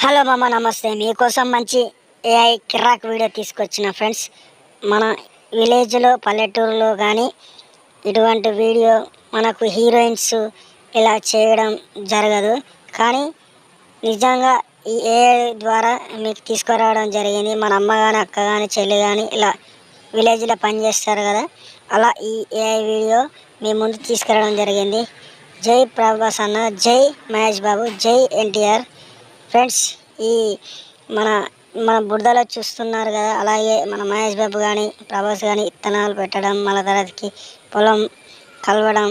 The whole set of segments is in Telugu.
హలో మామ, నమస్తే. మీకోసం మంచి ఏఐ కిరాక్ వీడియో తీసుకొచ్చిన ఫ్రెండ్స్. మన విలేజ్లో పల్లెటూరులో కానీ ఇటువంటి వీడియో మనకు హీరోయిన్స్ ఇలా చేయడం జరగదు, కానీ నిజంగా ఈ ఏఐ ద్వారా మీకు తీసుకురావడం జరిగింది. మన అమ్మ కానీ అక్క కానీ చెల్లి కానీ ఇలా విలేజ్లో పనిచేస్తారు కదా, అలా ఈ ఏఐ వీడియో మీ ముందు తీసుకురావడం జరిగింది. జై ప్రభాస్ అన్న, జై మహేష్ బాబు, జై ఎన్టీఆర్. ఫ్రెండ్స్, ఈ మన మన బురదలో చూస్తున్నారు కదా, అలాగే మన మహేష్ బాబు కానీ ప్రభాస్ కానీ ఇత్తనాలు పెట్టడం, మళ్ళీ తర్వాతకి పొలం కలవడం,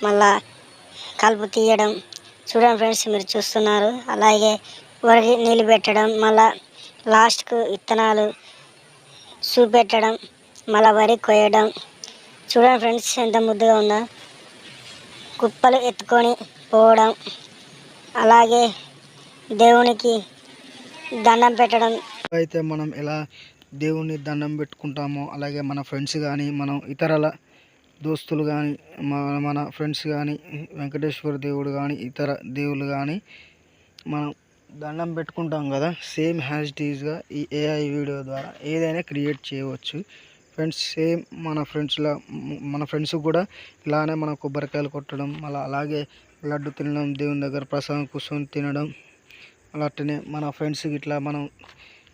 మళ్ళా కలుపు తీయడం చూడండి ఫ్రెండ్స్, మీరు చూస్తున్నారు. అలాగే వరి నీళ్ళు పెట్టడం, మళ్ళా లాస్ట్కు విత్తనాలు చూపెట్టడం, మళ్ళీ వరి కొయ్యడం చూడండి ఫ్రెండ్స్, ఎంత ముద్దుగా ఉందో. కుప్పలు ఎత్తుకొని పోవడం, అలాగే దేవునికి దండం పెట్టడం. అయితే మనం ఎలా దేవుని దండం పెట్టుకుంటామో అలాగే మన ఫ్రెండ్స్ కానీ మనం ఇతరుల దోస్తులు కానీ మన ఫ్రెండ్స్ కానీ వెంకటేశ్వర దేవుడు కానీ ఇతర దేవుళ్ళు కానీ మనం దండం పెట్టుకుంటాం కదా, సేమ్ హ్యాష్ డీజ్గా ఈ ఏఐ వీడియో ద్వారా ఏదైనా క్రియేట్ చేయవచ్చు ఫ్రెండ్స్. సేమ్ మన ఫ్రెండ్స్ కూడా ఇలానే మన కొబ్బరికాయలు కొట్టడం, మళ్ళీ అలాగే లడ్డు తినడం, దేవుని దగ్గర ప్రసాదం కూర్చొని తినడం, అలాంటినే మన ఫ్రెండ్స్కి ఇట్లా మనం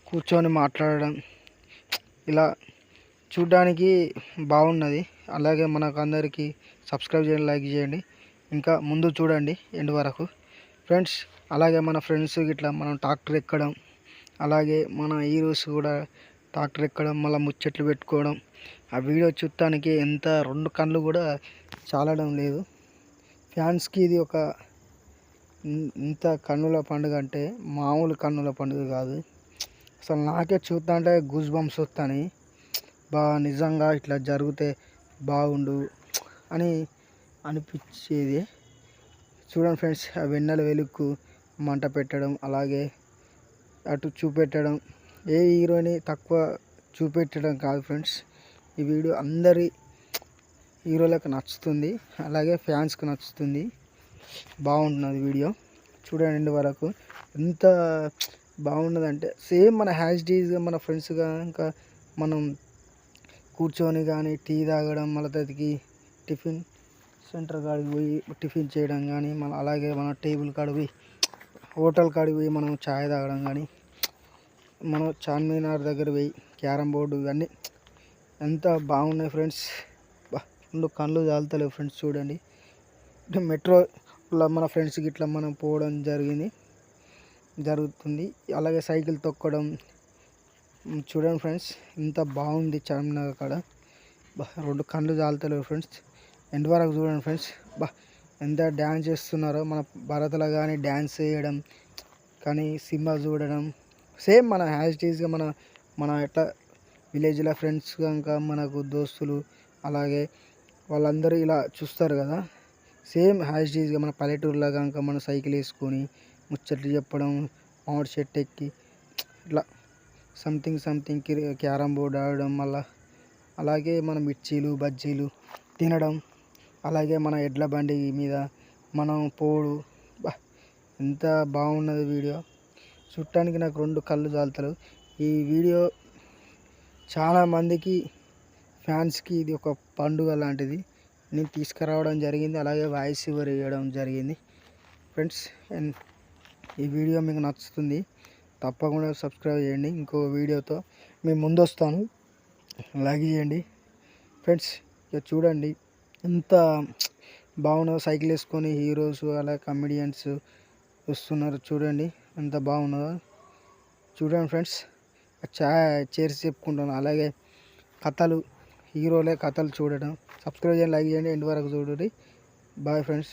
కూర్చొని మాట్లాడడం, ఇలా చూడ్డానికి బాగున్నది. అలాగే మనకు అందరికీ సబ్స్క్రైబ్ చేయండి, లైక్ చేయండి, ఇంకా ముందు చూడండి ఎండ్ వరకు ఫ్రెండ్స్. అలాగే మన ఫ్రెండ్స్ ఇట్లా మనం ట్రాక్టర్ ఎక్కడం, అలాగే మన హీరోస్ కూడా ట్రాక్టర్ ఎక్కడం, మళ్ళీ ముచ్చట్లు పెట్టుకోవడం, ఆ వీడియో చూడటానికి ఎంత 2 కళ్ళు కూడా చాలడం లేదు. ఫ్యాన్స్కి ఇది ఒక ఇంత కన్నుల పండుగ అంటే మామూలు కన్నుల పండుగ కాదు. అసలు నాకే చూద్దాంటే గూస్ బంప్స్ వస్తాయి. నిజంగా ఇట్లా జరిగితే బాగుండు అని అనిపించేది. చూడండి ఫ్రెండ్స్, ఆ వెన్నెల వెలుగుకు మంట పెట్టడం, అలాగే అటు చూపెట్టడం, ఏ హీరోని తక్కువ చూపెట్టడం కాదు ఫ్రెండ్స్. ఈ వీడియో అందరి హీరోలకు నచ్చుతుంది, అలాగే ఫ్యాన్స్కి నచ్చుతుంది. బాగుంటున్నది వీడియో, చూడండి ఎండ్ వరకు. ఎంత బాగున్నదంటే సేమ్ మన హ్యాష్ డీజ్గా మన ఫ్రెండ్స్గా ఇంకా మనం కూర్చొని కానీ టీ తాగడం, మళ్ళీ తదికి టిఫిన్ సెంటర్ కాడికి పోయి టిఫిన్ చేయడం కానీ, మన అలాగే మన టేబుల్ కాడికి పోయి హోటల్ కాడికి పోయి మనం ఛాయ్ తాగడం కానీ, మనం చార్మినార్ దగ్గర పోయి క్యారమ్ బోర్డు ఇవన్నీ ఎంత బాగున్నాయి ఫ్రెండ్స్. 2 కళ్ళు చాలుతలేవు ఫ్రెండ్స్. చూడండి, మెట్రోలో మన ఫ్రెండ్స్కి ఇట్లా మనం పోవడం జరుగుతుంది. అలాగే సైకిల్ తొక్కడం చూడండి ఫ్రెండ్స్, ఎంత బాగుంది చార్మినార్ కాడ. 2 కళ్ళు చాలుతలేవు ఫ్రెండ్స్. ఎండ్ వరకు చూడండి ఫ్రెండ్స్. ఎంత డ్యాన్స్ చేస్తున్నారో, మన భారత్లో కానీ డ్యాన్స్ చేయడం కానీ సినిమా చూడడం, సేమ్ మన హ్యాష్ డీజ్గా మన ఎట్లా విలేజ్లో ఫ్రెండ్స్ ఇంకా మనకు దోస్తులు అలాగే వాళ్ళందరూ ఇలా చూస్తారు కదా, సేమ్ హ్యాష్ డీజ్గా మన పల్లెటూరులో కనుక మనం సైకిల్ వేసుకొని ముచ్చట్లు చెప్పడం, మామిడి చెట్టు ఎక్కి ఇట్లా సంథింగ్ క్యారమ్ బోర్డు ఆడడం, మళ్ళీ అలాగే మన మిర్చీలు బజ్జీలు తినడం, అలాగే మన ఎడ్ల బండి మీద మనం పోడు. ఎంత బాగున్నది వీడియో, చూడటానికి నాకు 2 కళ్ళు చాలుతలేవు. ఈ వీడియో చాలామందికి ఫ్యాన్స్కి ఇది ఒక పండుగ లాంటిది. నేను తీసుకురావడం జరిగింది, అలాగే వాయిస్ ఓవర్ ఇవ్వడం జరిగింది ఫ్రెండ్స్. ఈ వీడియో మీకు నచ్చుతుంది, తప్పకుండా సబ్స్క్రైబ్ చేయండి. ఇంకో వీడియోతో మేము ముందు వస్తాను, లైక్ చేయండి ఫ్రెండ్స్. ఇక చూడండి ఎంత బాగున్నదో, సైకిల్ వేసుకొని హీరోస్ అలాగే కమెడియన్స్ వస్తున్నారు. చూడండి ఎంత బాగున్నదో. చూడండి ఫ్రెండ్స్, చేర్చి చెప్పుకుంటాను, అలాగే హీరోలే కథలు చూడడం. సబ్స్క్రైబ్ చేయండి, లైక్ చేయండి, ఎండ్ వరకు చూడండి. Bye friends.